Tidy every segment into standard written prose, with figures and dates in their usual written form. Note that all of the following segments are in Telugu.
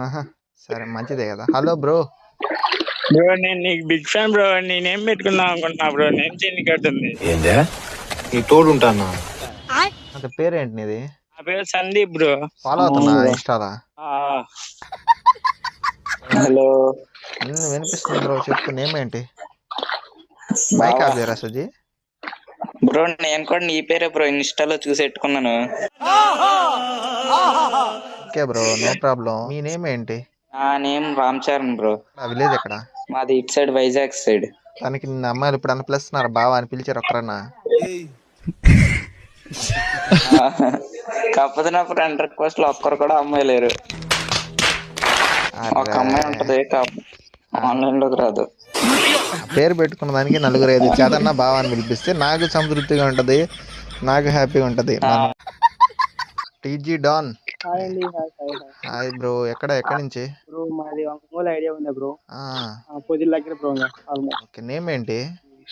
ఆహా! సరే మంచిదే కదా. Hello bro. బ్రో నేను నీకు బిగ్ ఫ్యాన్ బ్రో. నేనేం పెట్టుకుందాం అనుకుంటున్నా బ్రో. నేను చిన్ని కట్టుంది. ఏందే నీ తోడుంటానా? అంటే పేరేంటి నీది? నా పేరు సందీప్ బ్రో. ఫాలో అవుతున్నా ఇన్‌స్టా‌లా. ఆ, హలో వినిపిస్తుంది బ్రో. చెప్పు నేమేంటి? మైక్ ఆఫ్ చేయరా సుజి. బ్రో, నేను కూడా నీ పేరే బ్రో ఇన్స్టాలో చూసి పెట్టుకున్నాను. Okay bro. No problem. మీ నేమ్ ఏంటి? నా name Ram Charan bro. Village ఎక్కడ? మాది ఇటు సైడ్ వైజాగ్ సైడ్. దానికి నిన్న అమ్మాయిలు ఇప్పుడన్నా పిలుస్తున్నారా బావ అని పిలిచారు ఒక్కరన్నా? కాకపోతే నా ఫ్రెండ్ రిక్వెస్ట్ లో ఒక్కరు కూడా అమ్మాయి లేరు. ఒక అమ్మాయి ఉంటది, ఆన్లైన్ లోకి రాదు. పేరు పెట్టుకున్న దానికి 4-5 చేతన్నా బావ అని పిలిపిస్తే నాకు సంతృప్తిగా ఉంటది, నాకు హ్యాపీగా ఉంటది. టీజీ డాన్. హాయ్ అండి. Hi bro. ఎక్కడి నుంచి? బ్రో మాది ఒంగోలు ఐడియా ఉందా బ్రో? ఆ, పొదిల దగ్గర బ్రో. ఆల్మోస్ట్. ఓకే. నేమ్ ఏంటి?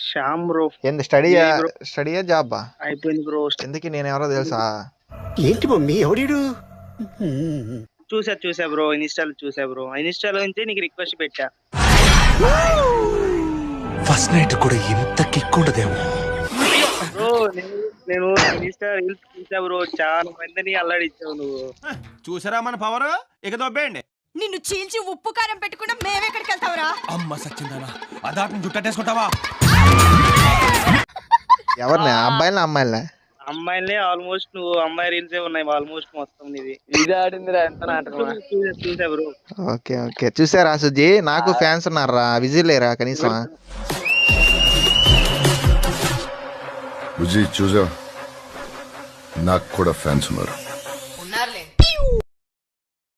శ్యామ్ బ్రో. ఏంది స్టడీయా జాబా? అయిపోయింది బ్రో. ఎందుకు నేను ఎవరో తెలుసా? ఏంటి మమ్మీ ఎవడీడు? చూసా బ్రో. ఇన్స్టాలో చూసా బ్రో. ఇన్స్టాలో నుంచి నీకు రిక్వెస్ట్ పెట్టా. ఫస్ట్ నైట్ కూడా ఇంత కిక్ ఉండదేమో. బ్రో నేను ఇన్స్టా రీల్స్ చూసా బ్రో. చాలా మందిని అల్లాడిచ్చావు నువ్వు. చూసారా మన పవర్? ఇక దొబ్బేయండి. నిన్ను చీల్చి ఉప్పు కారం పెట్టుకున్నా మేమెక్కడికి వెళ్తావురా? అమ్మ సచ్చిందానా అదాపిని జుట్టేసుకుంటావా? ఎవరిని? అబ్బాయినా అమ్మాయినా? అమ్మాయిలే ఆల్మోస్ట్. నువ్వు అమ్మాయి రీల్సే ఉన్నాయి ఆల్మోస్ట్ మొత్తం నీది. ఇది ఆడిందిరా ఎంత నాటకమా. చూసా బ్రో. ఓకే. చూసారా సుజీ? నాకు ఫ్యాన్స్ ఉన్నారా? విజిల్ లేరా కనీసం? బుజ్జి చూసా, నాకు కూడా ఫ్యాన్స్ ఉన్నారు.